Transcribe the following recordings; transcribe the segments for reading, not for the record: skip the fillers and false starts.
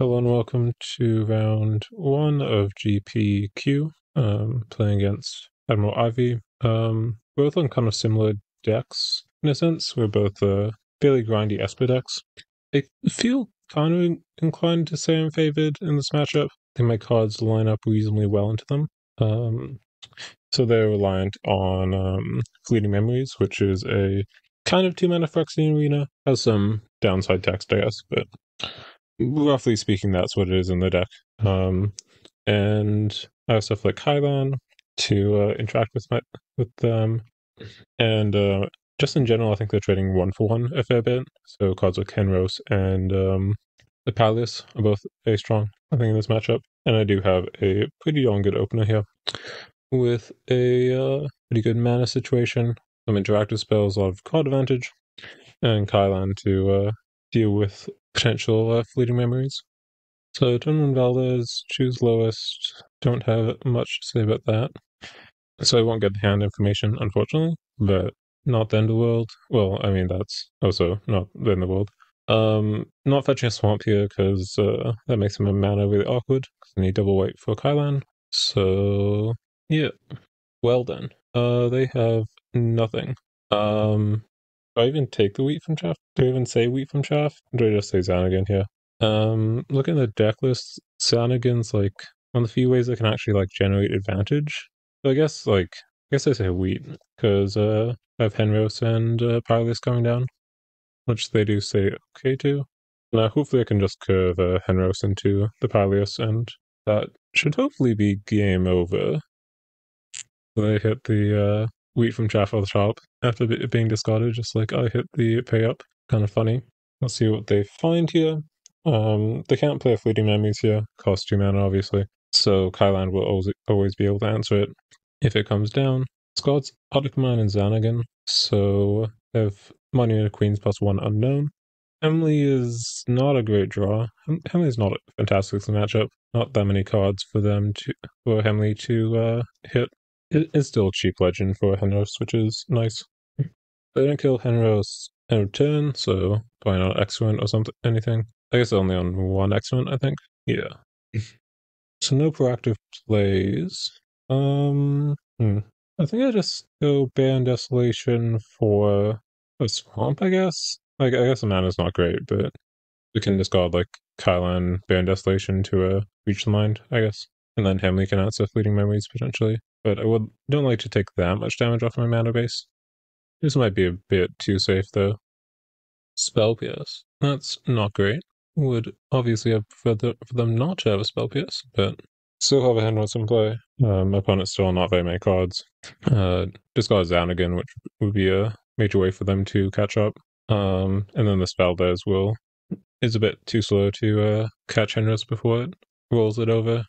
Hello and welcome to round 1 of GPQ, playing against Admiral Ivy. Both on kind of similar decks, in a sense. We're both fairly grindy Esper decks. I feel kind of inclined to say I'm favored in this matchup. I think my cards line up reasonably well into them. So they're reliant on Fleeting Memories, which is a kind of 2-mana Phyrexian Arena. Has some downside text, I guess, but roughly speaking, that's what it is in the deck. And I have stuff like Kylan to interact with them, and just in general, I think they're trading 1-for-1 a fair bit. So cards like Henros and the Palace are both very strong, I think, in this matchup. And I do have a pretty darn good opener here with a pretty good mana situation, some interactive spells, a lot of card advantage, and Kylan to deal with potential Fleeting Memories. So turn 1 Valdez, choose lowest. Don't have much to say about that. So I won't get the hand information, unfortunately, but not the end of the world. Well, I mean, that's also not the end of the world. Not fetching a swamp here because that makes him a mana really awkward. I need double white for Kylan. So yeah, well done. They have nothing. Do I even take the wheat from chaff? Do I even say wheat from chaff? Or do I just say Xanagan here? Looking at the deck list, Xanagan's like one of the few ways that can actually like generate advantage. So I guess I say wheat because I have Henros and Pyreless coming down, which they do say okay to. Now hopefully I can just curve Henros into the Pyreless, and that should hopefully be game over. They hit the wheat from chaff on the top after it being discarded, just like I hit the pay up. Kind of funny. Let's see what they find here. They can't play a Fleeting Memories here, cost 2 mana obviously, so Kylan will always be able to answer it if it comes down. Scott's Ottoman and Xanagan, so they have Monument of Queens plus 1 unknown. Emily is not a great draw. Emily's not a fantastic matchup. Not that many cards for Emily to hit. It is still a cheap legend for Henros, which is nice. They don't kill Henros in return, so probably not excellent or something, anything. I guess only on 1 excellent, I think. Yeah. So no proactive plays. I think I just go Ban Desolation for a swamp, I guess. I guess the mana's not great, but we can discard like Kylan, Ban Desolation to reach the mind, I guess. And then Hemley can answer Fleeting Memories potentially. But I don't like to take that much damage off my mana base. This might be a bit too safe though. Spell Pierce. That's not great. Would obviously have preferred for them not to have a Spell Pierce, but still have a Henros in play. My opponent's still not very many cards. Discard Xanagan, which would be a major way for them to catch up. And then the Valdez is a bit too slow to catch Henros before it rolls it over.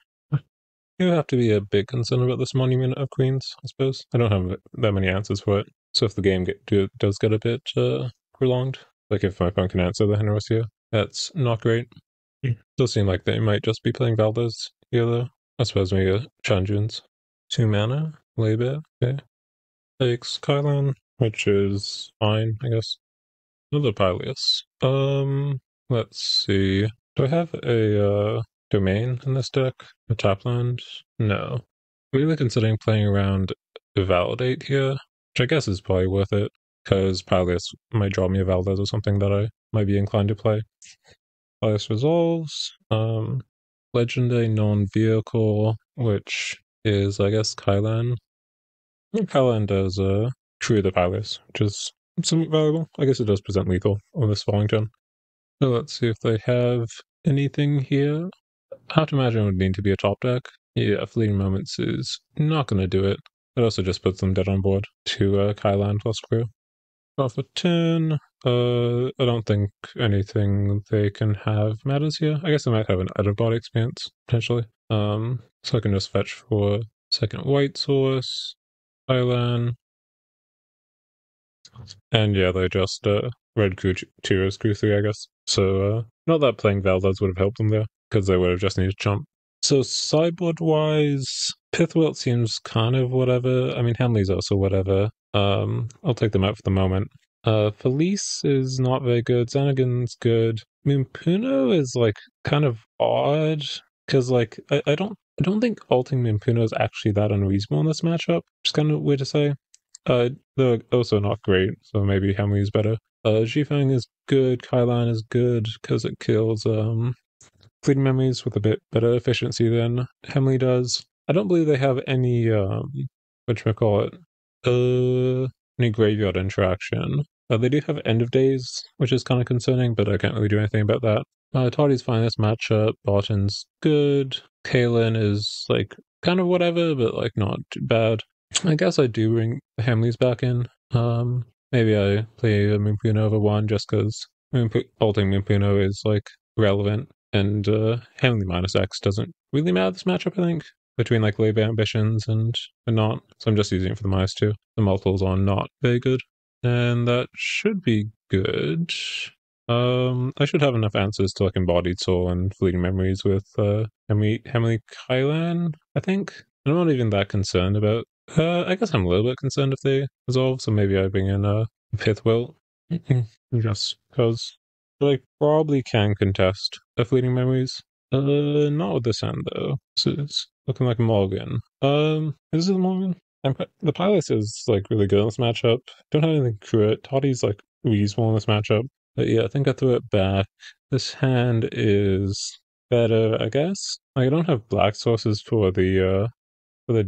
You have to be a bit concerned about this Monument of Queens, I suppose. I don't have that many answers for it. So if the game does get a bit prolonged, like if my opponent can answer the Henros here, that's not great. Does seem like they might just be playing Valdez here though. I suppose maybe a Chanjuns. 2 mana, Laybear, okay. Takes Kylan, which is fine, I guess. Another Pyleus. Let's see. Do I have a domain in this deck? A tapland? No. I'm really considering playing around Validate here, which I guess is probably worth it, because Pyleus might draw me a Valdez or something that I might be inclined to play. Pyleus Resolves, Legendary Non-Vehicle, which is, I guess, Kylan. Kylan does True the Pyleus, which is somewhat valuable. I guess it does present lethal on this falling turn. So let's see if they have anything here. I have to imagine it would need to be a top deck. Yeah, Fleeting Moments is not going to do it. It also just puts them dead on board to Kylan plus crew. Off a turn, I don't think anything they can have matters here. I guess they might have an out-of-body experience, potentially. So I can just fetch for second white source, Kylan. And yeah, they just red crew 2 as crew 3, I guess. So not that playing Valdez would have helped them there, because they would have just needed to jump. So sideboard-wise, Pithwelt seems kind of whatever. I mean, Hamley's also whatever. I'll take them out for the moment. Felice is not very good. Xanagan's good. Mimpuno is like kind of odd because like I don't think ulting Mimpuno is actually that unreasonable in this matchup. Which is kind of weird to say. They're also not great, so maybe Hemley is better. Zhifeng is good, Kailan is good because it kills fleeting memories with a bit better efficiency than Hemley does. I don't believe they have any whatchamacallit, any graveyard interaction. They do have end of days, which is kind of concerning, but I can't really do anything about that. Toddy's fine this matchup. Barton's good. Kalen is like kind of whatever, but like not too bad. I guess I do bring the Hemleys back in. Maybe I play a Mimpuno over one just because ulting Mimpuno is like relevant, and Hemley minus X doesn't really matter this matchup, I think, between like labor ambitions and not. So I'm just using it for the minus two. The multiples are not very good. And that should be good. I should have enough answers to like Embodied Soul and Fleeting Memories with Hemley Kailan, I think. I'm not even that concerned about. I guess I'm a little bit concerned if they resolve, so maybe I bring in a Pith Wilt. Just because I probably can contest the Fleeting Memories. Not with this hand though. So it's looking like Morgan. Is it Morgan? The Pilot is like really good in this matchup. Don't have anything crit. Toddy's like reasonable in this matchup. But yeah, I think I threw it back. This hand is better, I guess. Like, I don't have black sources for the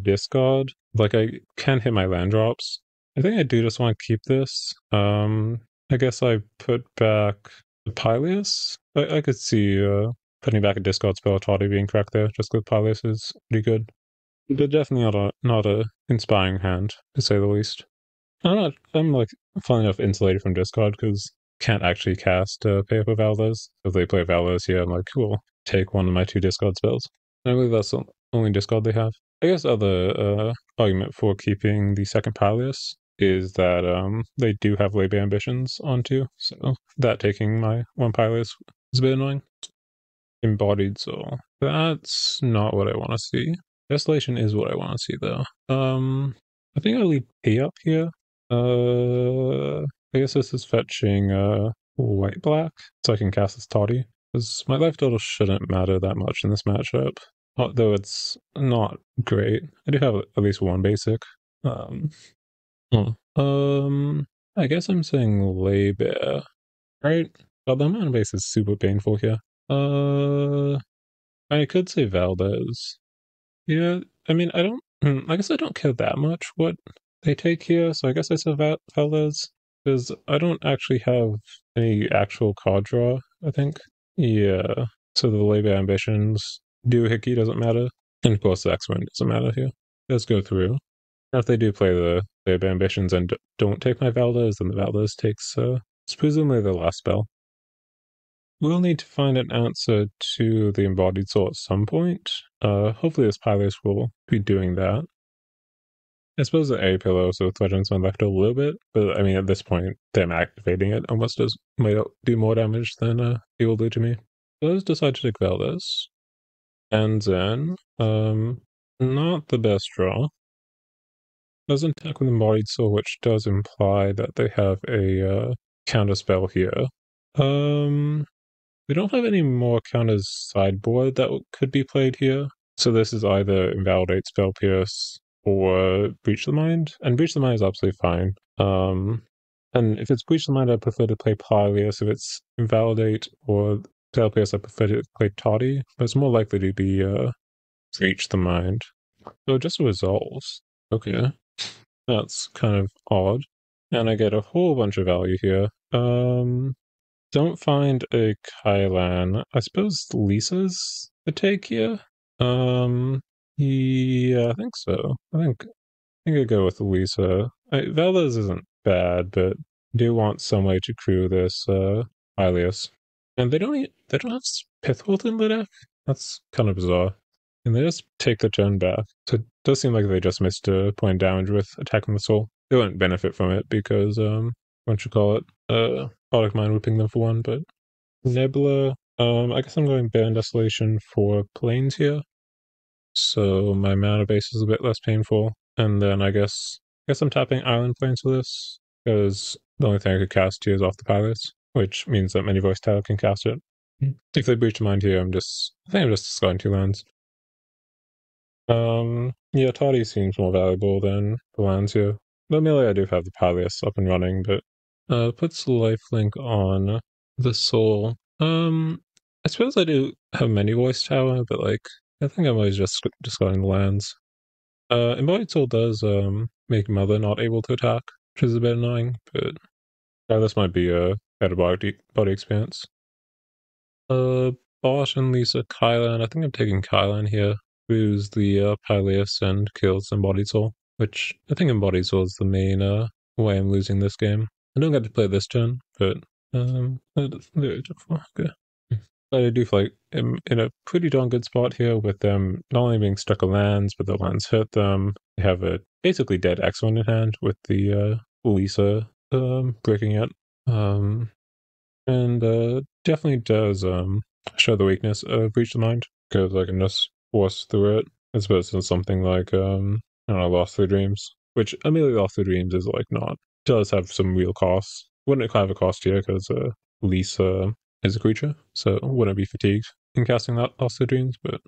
discard. Like I can hit my land drops. I think I do just want to keep this. I guess I put back the Pyleus. I could see putting back a discard spell Toddy being correct there, just because Pyleus is pretty good. But definitely not a inspiring hand, to say the least. I'm like fun enough insulated from discard because can't actually cast Paper Valdez. If they play Valdez here, I'm like, cool, take one of my two discard spells. I believe that's the only discard they have. I guess other argument for keeping the second Pyleus is that they do have labor ambitions on two, so that taking my one Pyleus is a bit annoying. Embodied Soul. That's not what I want to see. Desolation is what I want to see though. I think I'll leave P up here. I guess this is fetching white black, so I can cast this Toddy. Because my life total shouldn't matter that much in this matchup. Although it's not great. I do have at least one basic. I guess I'm saying Labor, right? But the mana base is super painful here. I could say Valdez. Yeah, I mean, I guess I don't care that much what they take here, so I guess I said Valdez, because I don't actually have any actual card draw, I think. Yeah, so the labor ambitions, doohickey doesn't matter, and of course the X-Wing doesn't matter here. Let's go through. Now if they do play the labor ambitions and don't take my Valdez, then the Valdez takes, presumably the last spell. We'll need to find an answer to the Embodied Soul at some point. Hopefully this Pyleus will be doing that. I suppose the A pillow also threatens my Vector a little bit, but I mean at this point, them activating it almost might do more damage than it will do to me. Let's decide to take Valdez. And then, not the best draw. Doesn't attack with Embodied Soul, which does imply that they have a counter spell here. We don't have any more counters sideboard that could be played here. So this is either Invalidate, Spell Pierce, or Breach the Mind. And Breach the Mind is absolutely fine. And if it's Breach the Mind, I prefer to play Pyleus. If it's Invalidate or Spell Pierce, I prefer to play Toddy. But it's more likely to be Breach the Mind. So it just resolves. Okay. That's kind of odd. And I get a whole bunch of value here. Don't find a Kailan. I suppose Lisa's the take here. Yeah, I think so. I think I go with Lisa. Valdez isn't bad, but I do want some way to crew this Ilias. And they don't have Pithwold in the deck? That's kind of bizarre. And they just take the turn back. So it does seem like they just missed a point damage with attacking the soul. They won't benefit from it because what you call it? Product Mind whipping them for one, but Nebula. I guess I'm going Band Desolation for planes here. So my mana base is a bit less painful. And then I guess I'm tapping Island Planes for this, because the only thing I could cast here is off the pilots, which means that Many Voice Tower can cast it. If they breach mind here, I think I'm just discarding 2 lands. Yeah, Toddy seems more valuable than the lands here. But mainly I do have the Palias up and running, but puts lifelink on the soul. I suppose I do have many voice tower, but like I think I'm always just discarding the lands. Embodied Soul does make Mother not able to attack, which is a bit annoying, but this might be a better body experience. Bot and Lisa Kylan. I think I'm taking Kylan here. Who's the Peleus and kills Embodied Soul, which I think Embodied Soul is the main way I'm losing this game. I don't get to play this turn, but okay. I do feel like I'm in a pretty darn good spot here with them not only being stuck on lands, but the lands hurt them. They have a basically dead X1 in hand with the Lisa breaking it. And definitely does show the weakness of Breach the Mind, because I can just force through it as opposed to something like I don't know, Lost Through Dreams, which immediately Lost Through Dreams is like not does have some real costs. Wouldn't it have a cost here because Lisa is a creature, so wouldn't be fatigued in casting that Lost Through Dreams, but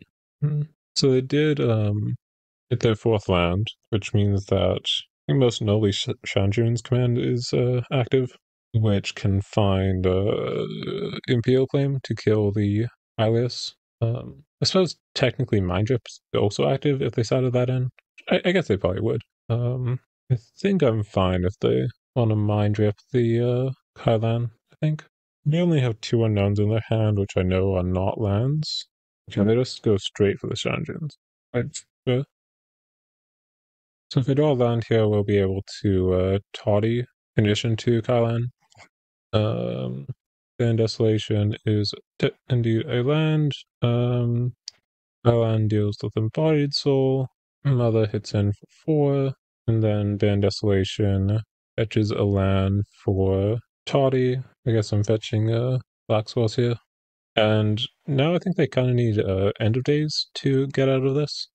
so they did hit their 4th land, which means that I think most notably Shanjun's command is active, which can find Imperial Claim to kill the Alias. I suppose technically Mind Drip's also active if they started that in. I guess they probably would. I think I'm fine if they want to Mind Drip the Kylan, I think. They only have 2 unknowns in their hand, which I know are not lands. Can they just go straight for the Shanjuns? So if we draw a land here, we'll be able to Toddy in addition to Kylan. Then Desolation is indeed a land. Kylan deals with Embodied Soul. Mother hits in for 4. And then Ban Desolation fetches a land for Toddy. I guess I'm fetching Black Source here. And now I think they kind of need End of Days to get out of this.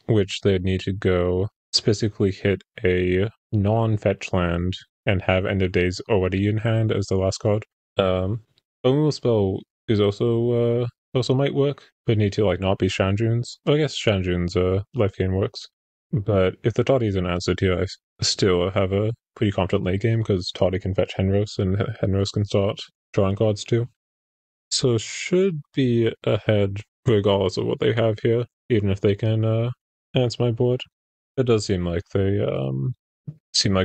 Which they'd need to go specifically hit a non-fetch land and have End of Days already in hand as the last card. Removal spell is also might work, but need to like not be Shanjun's. Well, I guess Shanjun's life gain works. But if the Toddy isn't answered here, I still have a pretty competent late game because Toddy can fetch Henros and Henros can start drawing cards too. So should be ahead regardless of what they have here, even if they can answer my board. It does seem like they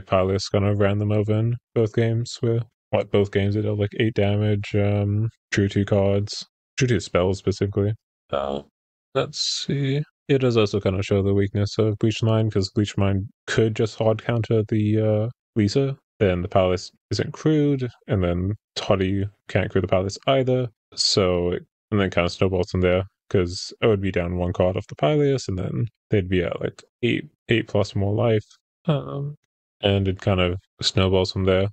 Palace kind of ran them over in both games, where like both games they dealt like 8 damage, drew 2 cards, drew 2 spells specifically. Let's see. It does also kind of show the weakness of Bleach Mind, because Bleach Mind could just hard counter the Lisa, then the Palace isn't crewed, and then Toddy can't crew the Palace either. So, and then kind of snowballs from there, because I would be down 1 card off the Palace, and then they'd be at like 8 plus more life. And it kind of snowballs from there.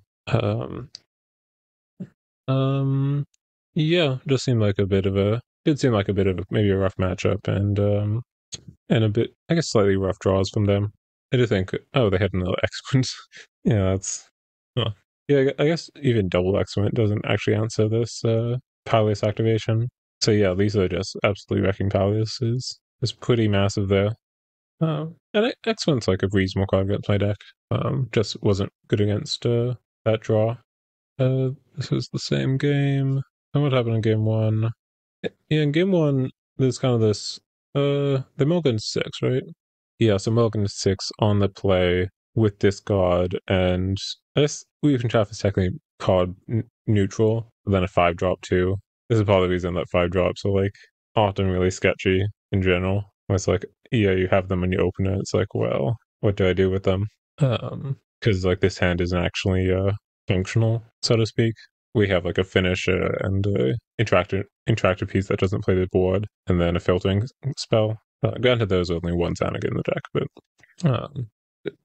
Yeah, just seemed like a bit of a maybe a rough matchup, and a bit, I guess, slightly rough draws from them. I do think, oh, they had another excellent. Yeah, that's, well, yeah, I guess even double excellent doesn't actually answer this Palace activation. So yeah, Lisa just absolutely wrecking Palace is pretty massive there. And excellent's like a reasonable card against my deck. Just wasn't good against that draw. This is the same game. And what happened in game 1? Yeah, in game 1, there's kind of this. The Mulligan 6, right? Yeah, so Mulligan 6 on the play with this card, and I guess Weaving Chaff is technically card neutral, but then a 5-drop too. This is part of the reason that 5-drops are like often really sketchy in general. It's like, yeah, you have them when you open it. It's like, well, what do I do with them? Because like this hand isn't actually functional, so to speak. We have like a finish and an interactive piece that doesn't play the board, and then a filtering spell. Granted, there's only 1 Xanaga in the deck, but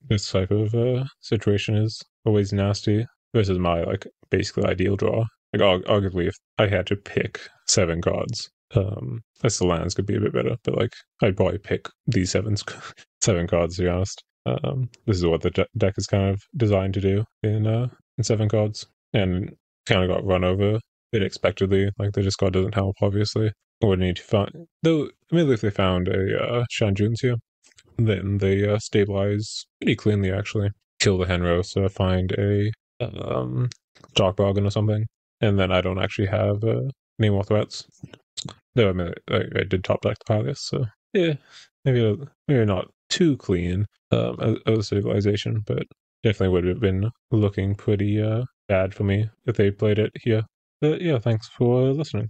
this type of situation is always nasty versus my like basically ideal draw. Like arguably, if I had to pick 7 cards, the lands could be a bit better, but like I'd probably pick these 7 cards to be honest. This is what the deck is kind of designed to do in 7 cards, and kind of got run over bit expectedly. Like the discard doesn't help, obviously. Would need to find, though. Immediately, if they found a Shanjuns here, then they stabilize pretty cleanly. Actually, kill the Henros, find a Dark Bargain or something, and then I don't actually have any more threats. Though I mean, I did top deck the Palias, so yeah, maybe not too clean as a stabilization, but definitely would have been looking pretty bad for me if they played it here. But yeah, thanks for listening.